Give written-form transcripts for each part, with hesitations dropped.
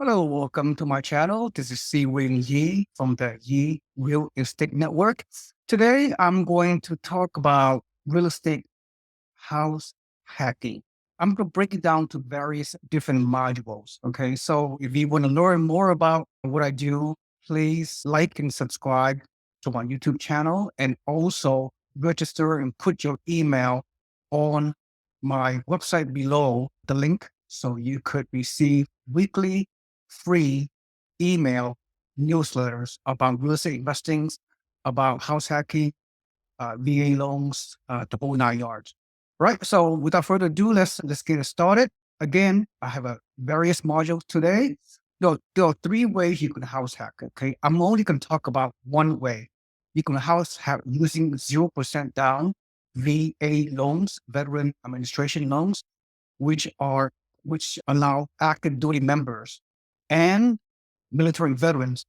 Hello, welcome to my channel. This is Seewing Yee from the Yee Real Estate Network. Today, I'm going to talk about real estate house hacking. I'm going to break it down to various different modules. Okay, so if you want to learn more about what I do, please like and subscribe to my YouTube channel and also register and put your email on my website below the link so you could receive weekly free email newsletters about real estate investing, about house hacking, VA loans, the whole 9 yards. Right. So without further ado, let's get it started. Again, I have a various modules today. There are three ways you can house hack. Okay. I'm only going to talk about one way. You can house hack using 0% down VA loans, veteran administration loans, which allow active duty members and military veterans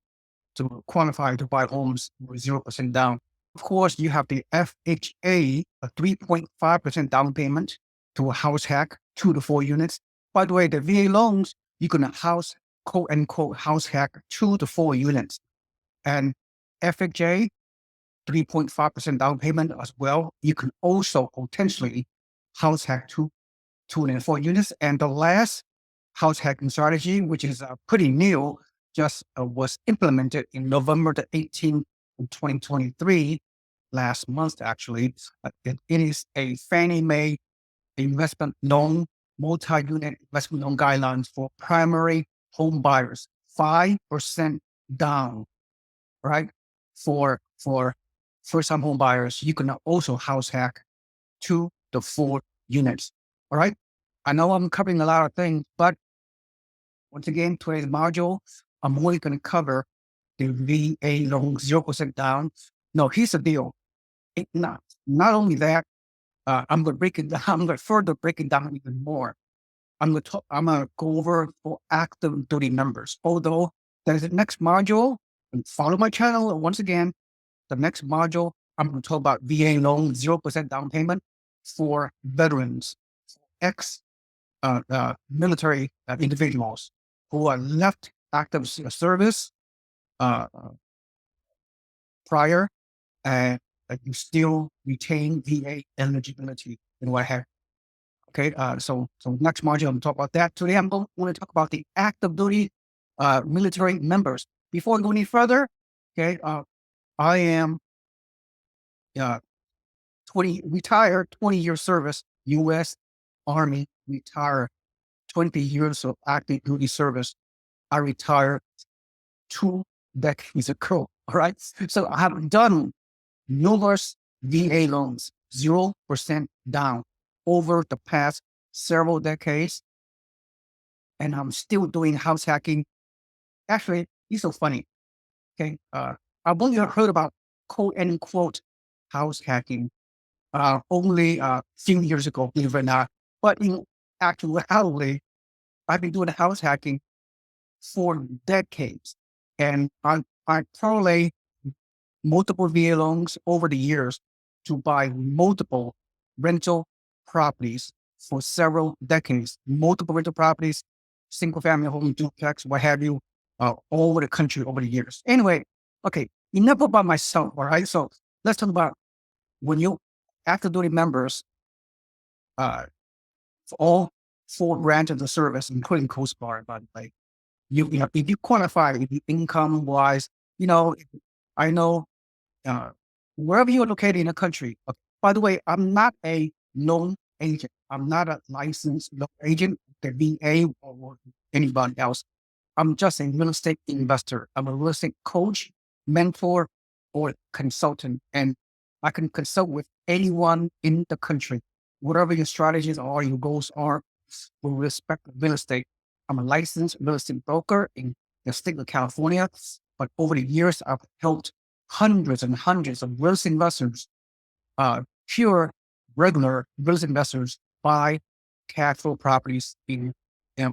to qualify to buy homes with 0% down. Of course, you have the FHA, a 3.5% down payment to a house hack, 2 to 4 units. By the way, the VA loans, you can quote unquote, house hack 2 to 4 units. And FHA, 3.5% down payment as well. You can also potentially house hack 2 and 4 units. And the last house hacking strategy, which is pretty new, just was implemented in November the 18th, 2023, last month actually. It is a Fannie Mae investment loan, multi-unit investment loan guidelines for primary home buyers, 5% down, right? For first-time home buyers, you can also house hack 2 to 4 units. All right. I know I'm covering a lot of things, but once again, today's module, I'm only going to cover the VA loan 0% down. No, here's the deal. Not only that, I'm going to break it down. I'm going to further break it down even more. I'm going to go over for active duty members. Although there's the next module, and follow my channel. And once again, the next module, I'm going to talk about VA loan 0% down payment for veterans, military individuals who are left active service prior, and you still retain VA eligibility and what have. Okay, so next module I'm talking about that. Today I'm going to talk about the active duty military members. Before I go any further, okay, I am 20 year service, U.S. Army, retired, 20 years of active duty service. I retired 2 decades ago. All right. So I have done numerous VA loans, 0% down over the past several decades. And I'm still doing house hacking. Actually, it's so funny. Okay. I've only heard about quote unquote house hacking only a few years ago, believe it or not. But in actuality, I've been doing house hacking for decades. And I parlay multiple VA loans over the years to buy multiple rental properties for several decades, multiple rental properties, single family home, duplex, what have you, all over the country over the years. Anyway, okay, enough about myself, all right? So let's talk about when you active duty members, for all 4 branches of the service, including Coast Guard, by the way, if you qualify, if you income wise, I know wherever you're located in the country. By the way, I'm not a loan agent. I'm not a licensed loan agent, the VA or anybody else. I'm just a real estate investor. I'm a real estate coach, mentor, or consultant, and I can consult with anyone in the country. Whatever your strategies are, your goals are, with respect to real estate. I'm a licensed real estate broker in the state of California, but over the years, I've helped hundreds and hundreds of real estate investors, pure, regular real estate investors, buy cash flow properties in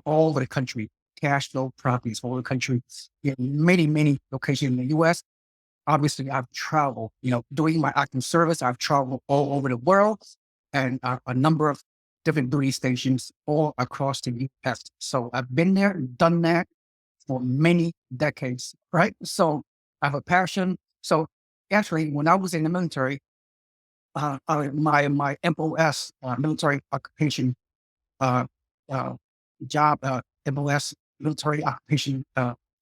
all over the country, cash flow properties all over the country, in many, many locations in the U.S. Obviously, I've traveled, doing my active service, I've traveled all over the world and a number of different duty stations all across the U.S. So I've been there, done that, for many decades, right? So I have a passion. So actually, when I was in the military, my MOS, military occupation uh, uh, job, MOS, military occupation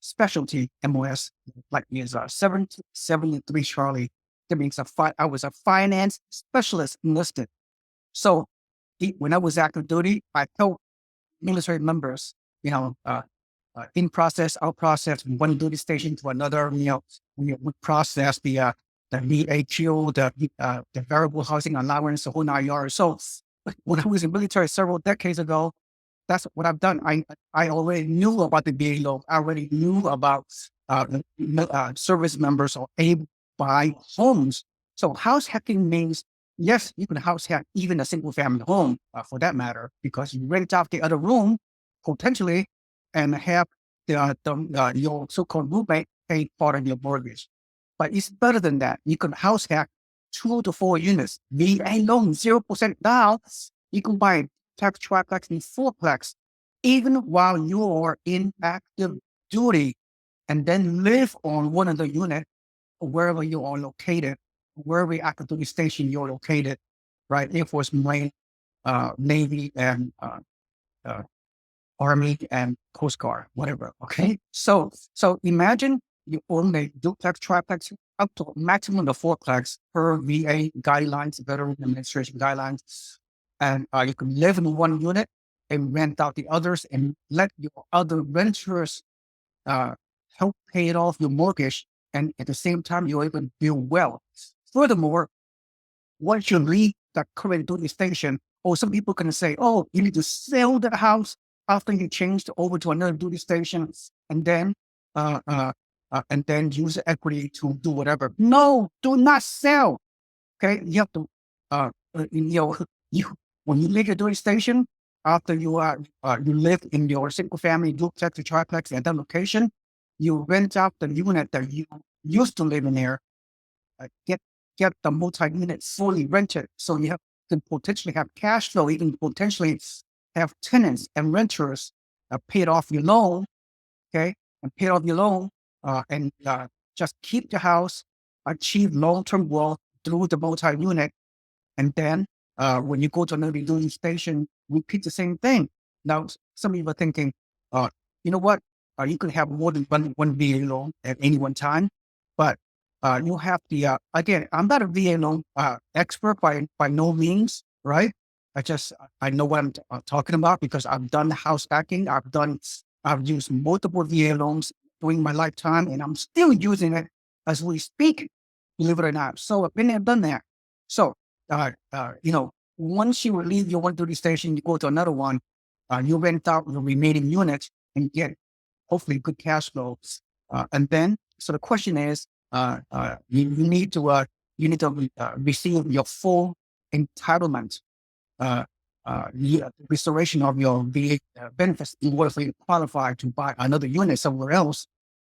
specialty MOS, like is 773 Charlie. That means I was a finance specialist enlisted. So when I was active duty, I helped military members, you know, in process, out process, from one duty station to another. We would process the VAQ, the variable housing allowance, the whole 9 yards. So when I was in military several decades ago, that's what I've done. I already knew about the VA loan. I already knew about service members are able to buy homes. So house hacking means, yes, you can house hack even a single family home for that matter, because you rent out the other room potentially and have your so-called roommate pay part of your mortgage. But it's better than that. You can house hack 2 to 4 units. VA loan 0% down. You can buy tax triplex and fourplex even while you are in active duty, and then live on one of the unit wherever you are located, wherever active duty station you're located, right? Air Force, Marine, Navy, and uh, Army and Coast Guard, whatever. Okay. So imagine you own a duplex, triplex, up to maximum of fourplex per VA guidelines, Veteran Administration guidelines. And you can live in one unit and rent out the others and let your other renters uh, help pay it off your mortgage. And at the same time, you're able to build wealth. Furthermore, once you leave the current duty station, or some people can say, oh, you need to sell the house after you changed over to another duty station, and then uh, uh, and then use the equity to do whatever. No, do not sell. Okay, you have to, you when you leave your duty station after you live in your single family duplex or triplex at that location, you rent out the unit that you used to live in there, uh, get get the multi-unit fully rented. So you have can potentially have cash flow, even potentially have tenants and renters paid off your loan, okay, and pay off your loan, and just keep the house, achieve long-term wealth through the multi-unit, and then when you go to another duty station, repeat the same thing. Now, some of you are thinking, uh, you know what? You can have more than one VA loan at any one time, but you have again, I'm not a VA loan expert by no means, right? I know what I'm talking about because I've done house hacking. I've used multiple VA loans during my lifetime, and I'm still using it as we speak, believe it or not. So I've been there, done that. So once you leave your one duty station, you go to another one, you rent out the remaining units and get hopefully good cash flows. And then, so the question is, you need to receive your full entitlement, restoration of your VA benefits in order for you to qualify to buy another unit somewhere else,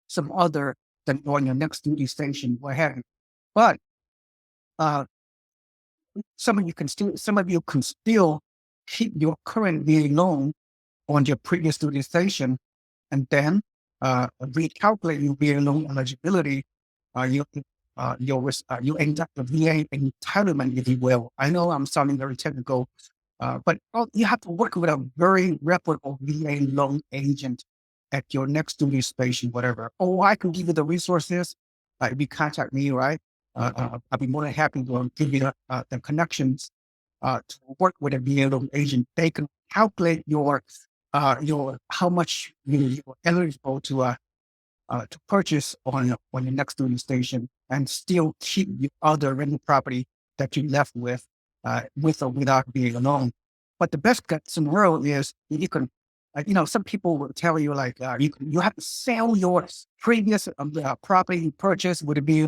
some other than on your next duty station, what have you. But uh, some of you can still keep your current VA loan on your previous duty station, and then recalculate your VA loan eligibility. You end up with VA entitlement, if you will. I know I'm sounding very technical, but you have to work with a very reputable VA loan agent at your next duty station, whatever. Or I can give you the resources. If you contact me, right? I'll be more than happy to give you the connections to work with a VA loan agent. They can calculate your how much you're eligible to purchase on your next duty station and still keep the other rental property that you left with or without being alone. But the best guts in the world is you can, some people will tell you like you have to sell your previous property you purchased with a VA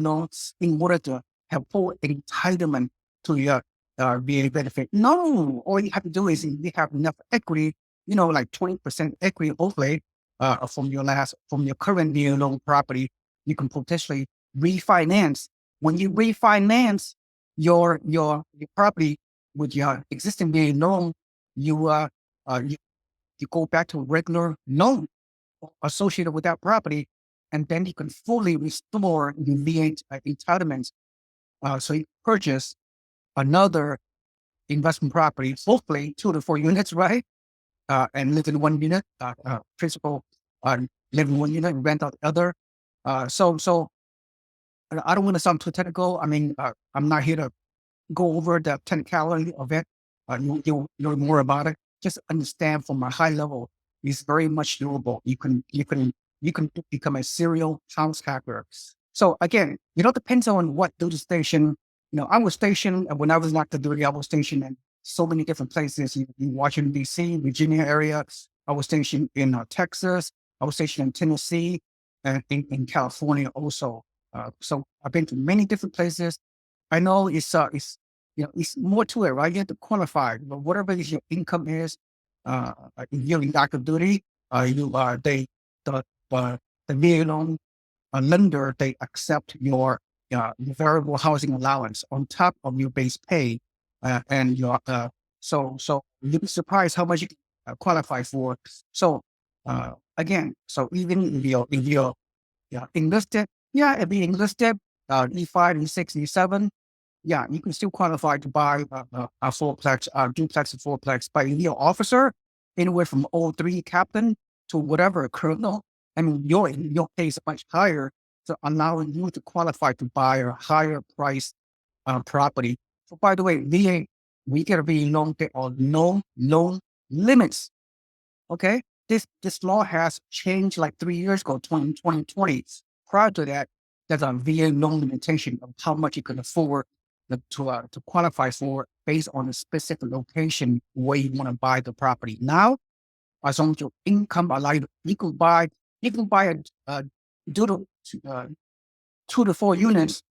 in order to have full entitlement to your VA benefit. No, all you have to do is you have enough equity, like 20% equity, hopefully, from your current VA loan property, you can potentially refinance. When you refinance your property with your existing VA loan, you you go back to a regular loan. associated with that property, and then you can fully restore the VA entitlements. So you purchase another investment property, hopefully 2 to 4 units, right? And live in one unit, principal live in one unit and rent out the other. So I don't want to sound too technical. I mean, I'm not here to go over the technicality of it. You'll learn more about it. Just understand from a high level, it's very much doable. You can become a serial house hacker. So again, depends on what duty station. I was stationed when I was not the duty. I was stationed in so many different places in Washington D.C., Virginia area. I was stationed in Texas. I was stationed in Tennessee and in California also. So I've been to many different places. I know it's more to it, right? You have to qualify, but whatever is your income is, if you're in active duty, you the VA loan lender, they accept your variable housing allowance on top of your base pay, and your so you'd be surprised how much you can qualify for. So again, so even if you're enlisted, if you're enlisted, E5, E6, E7, you can still qualify to buy a fourplex, duplex and fourplex. But if you're an officer, anywhere from O3 captain to whatever colonel, I mean, your pay is much higher, so allowing you to qualify to buy a higher price property. So by the way, VA, we get a VA loan, there are no loan limits. Okay. This law has changed like 3 years ago, 2020. Prior to that, there's a VA loan limitation of how much you can afford to qualify for based on a specific location where you want to buy the property. Now, as long as your income allow you can buy a two to, uh, 2 to 4 units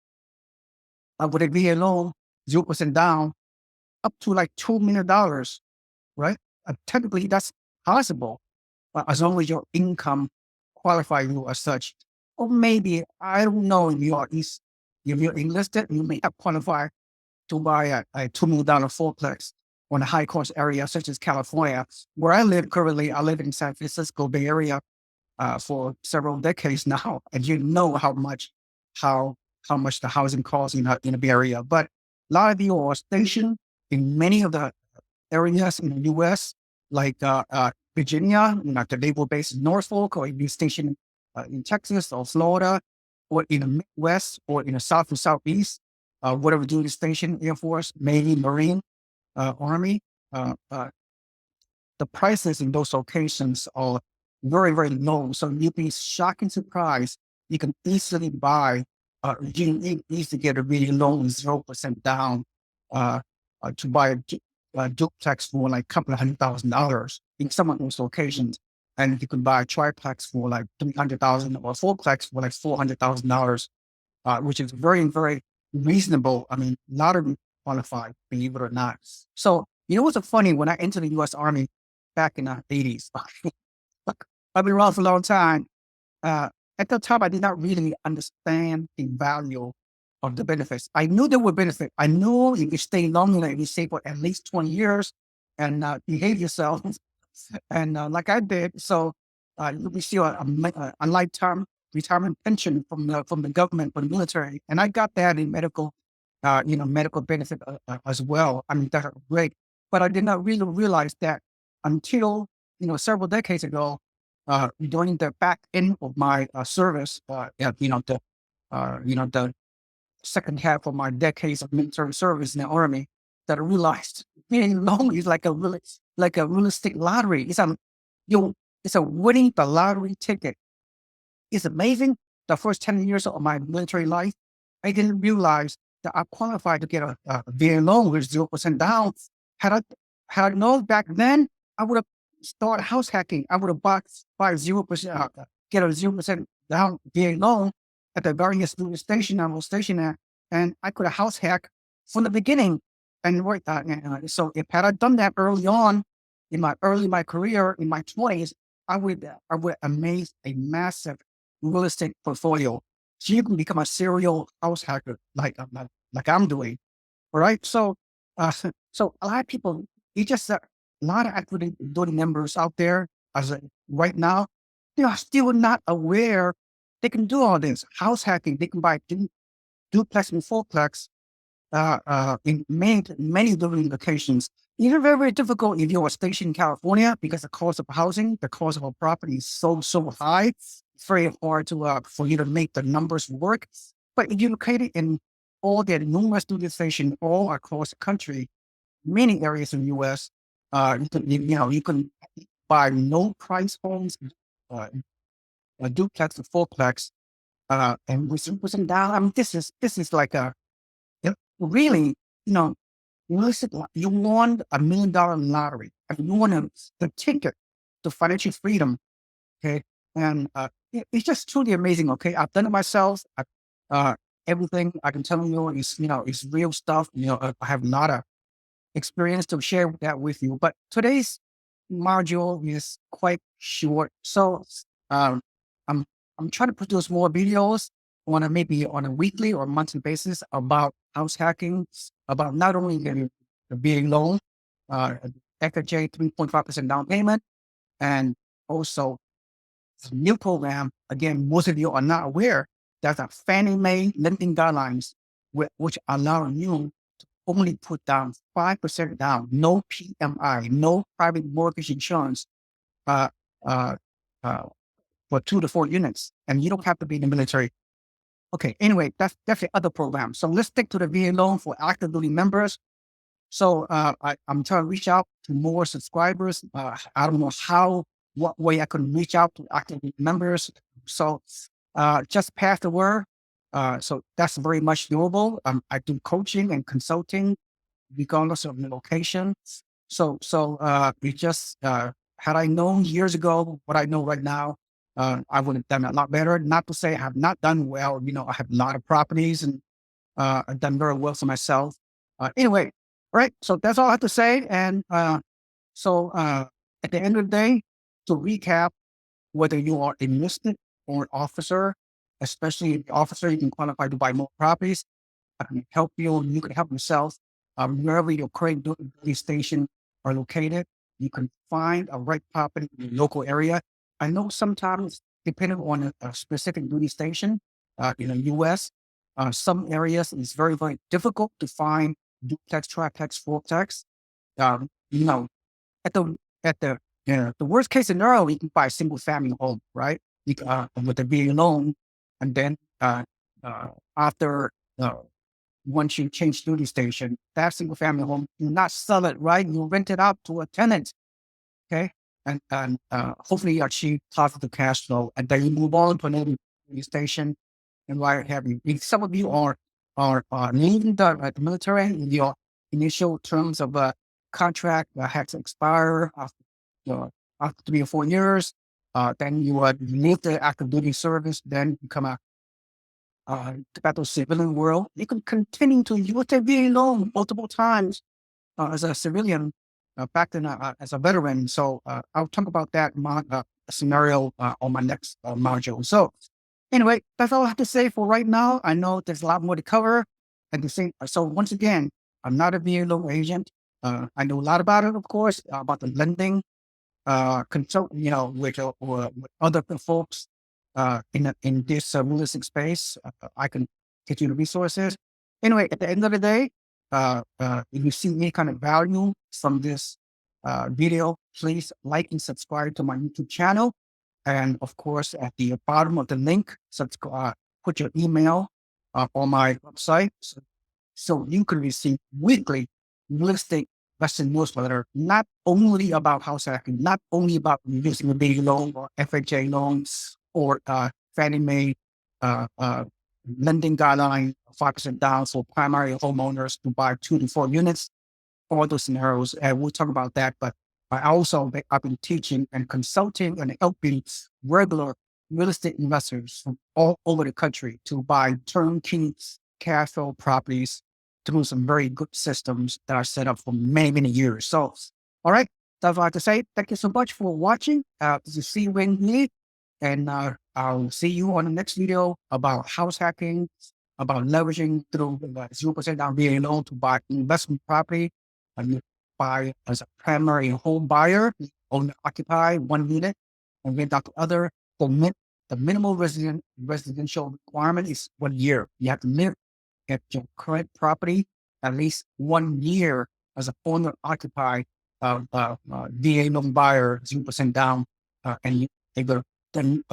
with a VA loan, 0% down, up to like $2 million, right? Technically, that's possible, as long as your income qualify you as such. Or maybe, I don't know, if you're enlisted, you may have qualified to buy a $2 million fourplex on a high cost area such as California. Where I live currently, I live in San Francisco Bay Area for several decades now, and you know how how much the housing costs in the Bay Area. But a lot of you are stationed in many of the areas in the U.S., like Virginia, the naval base in Norfolk, or if you're stationed in Texas or Florida, or in the Midwest, or in the South and Southeast, whatever duty station, Air Force, Navy, Marine, Army, uh, uh, the prices in those locations are very, very low. So you'd be shocked and surprised. You can easily buy, you can easily get a really low 0% down to buy a duplex for like a couple of $100,000 in some of those locations. And you can buy a triplex for like 300,000 or a fourplex for like $400,000, which is very, very reasonable. I mean, a lot of them qualify, believe it or not. So, what's so funny? When I entered the U.S. Army back in the 80s, look, I've been around for a long time. Uh, at the time, I did not really understand the value of the benefits. I knew there were benefits. I knew if you stay long enough, if you stay for at least 20 years and behave yourself, and like I did, so you receive a lifetime retirement pension from the government, from the military, and I got that in medical benefit as well. I mean, that's great, but I did not really realize that until several decades ago, during the back end of my service, the second half of my decades of military service in the army, that I realized being long is like a real estate lottery. It's a winning the lottery ticket. It's amazing. The first 10 years of my military life, I didn't realize that I qualified to get a VA loan with 0% down. Had I had I known back then, I would have started house hacking. I would have buy 0%, get a 0% down VA loan at the various duty station I was stationed at, and I could have house hacked from the beginning and worked. So if had I done that early on my career in my 20s, I would amaze a massive real estate portfolio. So you can become a serial house hacker like I'm doing. All right. So so a lot of people, you just a lot of active duty members out there as right now. they are still not aware they can do all this. House hacking, they can buy duplex and fourplex in many different locations. It's very, very difficult if you're stationed in California because the cost of housing, the cost of a property is so high. It's very hard to for you to make the numbers work. But if you're located in all the numerous studio stations all across the country, many areas in the U.S., you can buy no price homes, uh, a duplex, a fourplex, and with down. I mean, this is like a really, you know, listen, you won $1 million lottery. I mean, you won the ticket to financial freedom. Okay. And it's just truly amazing. Okay. I've done it myself. Uh, everything I can tell you is, it's real stuff. I have a lot of experience to share that with you. But today's module is quite short. So um, I'm I'm trying to produce more videos maybe on a weekly or monthly basis about house hacking, about not only the being loan, FHA 3.5% down payment, and also a new program. Again, most of you are not aware that a Fannie Mae lending guidelines, which allow you only put down 5% down, no PMI, no private mortgage insurance, uh, uh, uh, for 2 to 4 units, and you don't have to be in the military. Okay, anyway, that's the other program. So let's stick to the VA loan for active duty members. So I'm trying to reach out to more subscribers. I don't know what way I can reach out to active duty members. So just pass the word. So that's very much doable. I do coaching and consulting regardless of the location. So we just, had I known years ago what I know right now, I would have done a lot better. Not to say I have not done well. I have a lot of properties and I've done very well for myself. Anyway, all right. So that's all I have to say. And at the end of the day, to recap, whether you are enlisted or an officer, especially if the officer, you can qualify to buy more properties. I can help you. You can help yourself. Wherever your current duty station are located, you can find a right property in your local area. I know sometimes, depending on a specific duty station in the U.S., some areas it's very, very difficult to find duplex, triplex, fourplex. You know, at the the worst case scenario, you can buy a single family home, right? With a VA loan, and then after once you change duty station, that single family home, you not sell it, right? You rent it out to a tenant, okay? And hopefully you achieve positive cash flow, and then you move on to another duty station, and why have you? If some of you are leaving the military, and your initial terms of contract has to expire after 3 or 4 years, then you leave the active duty service, then become about the civilian world. You can continue to use the VA loan multiple times as a civilian, back then as a veteran. So I'll talk about that scenario on my next module. So anyway, that's all I have to say for right now. I know there's a lot more to cover. So once again, I'm not a VA loan agent. I know a lot about it, of course, about the lending, consult, with other folks in this real estate space. I can get you the resources. Anyway, at the end of the day, if you see any kind of value from this video, please like and subscribe to my YouTube channel. And of course, at the bottom of the link, put your email on my website, so you can receive weekly real estate lesson newsletter, not only about house hacking, not only about using a baby loan or FHA loans or Fannie Mae lending guideline, 5% down for primary homeowners to buy 2 to 4 units, all those scenarios. And we'll talk about that. But I've been teaching and consulting and helping regular real estate investors from all over the country to buy turnkey cash flow properties through some very good systems that are set up for many, many years. So, all right, that's all I have to say. Thank you so much for watching. This is Seewing Yee, and I'll see you on the next video about house hacking, about leveraging through 0% down VA loan to buy investment property, and you buy as a primary home buyer, own occupy 1 unit, and rent out to other the, the minimal residential requirement is 1 year. You have to live at your current property at least 1 year as a owner occupied VA loan buyer, 0% down, and you able then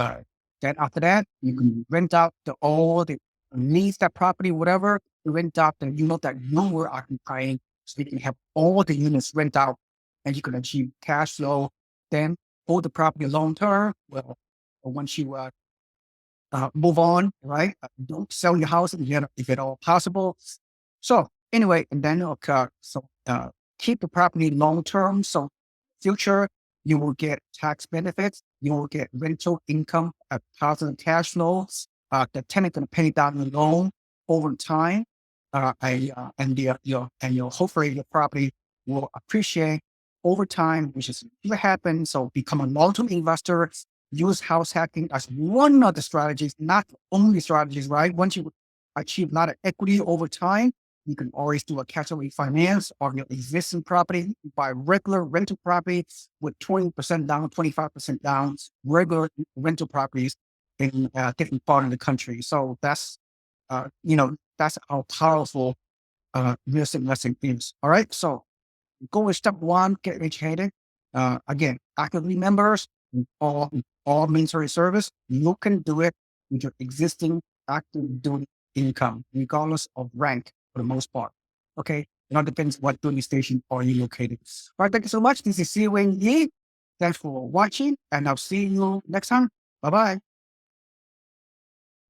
after that you can rent out the all the lease that property, whatever you rent out, and you know that you were occupying, so you can have all the units rent out, and you can achieve cash flow. Then hold the property long term. Well, once you move on, right? Don't sell your house if at all possible. So anyway, and then keep the property long term. So future, you will get tax benefits. You will get rental income, positive cash flows. The tenant going to pay down the loan over time, and your hopefully your property will appreciate over time, which is what happens. So become a long-term investor. Use house hacking as one of the strategies, not the only strategies, right? Once you achieve a lot of equity over time, you can always do a capital refinance on your existing property. You buy regular rental properties with 20% down, 25% down, regular rental properties in different part of the country. So that's, that's how powerful real estate investing is. All right. So go with step one, get educated. Again, actively members, all, all military service, you can do it with your existing active duty income, regardless of rank for the most part. Okay. It all depends what duty station are you located. All right. Thank you so much. This is Seewing Yee. Thanks for watching, and I'll see you next time. Bye-bye.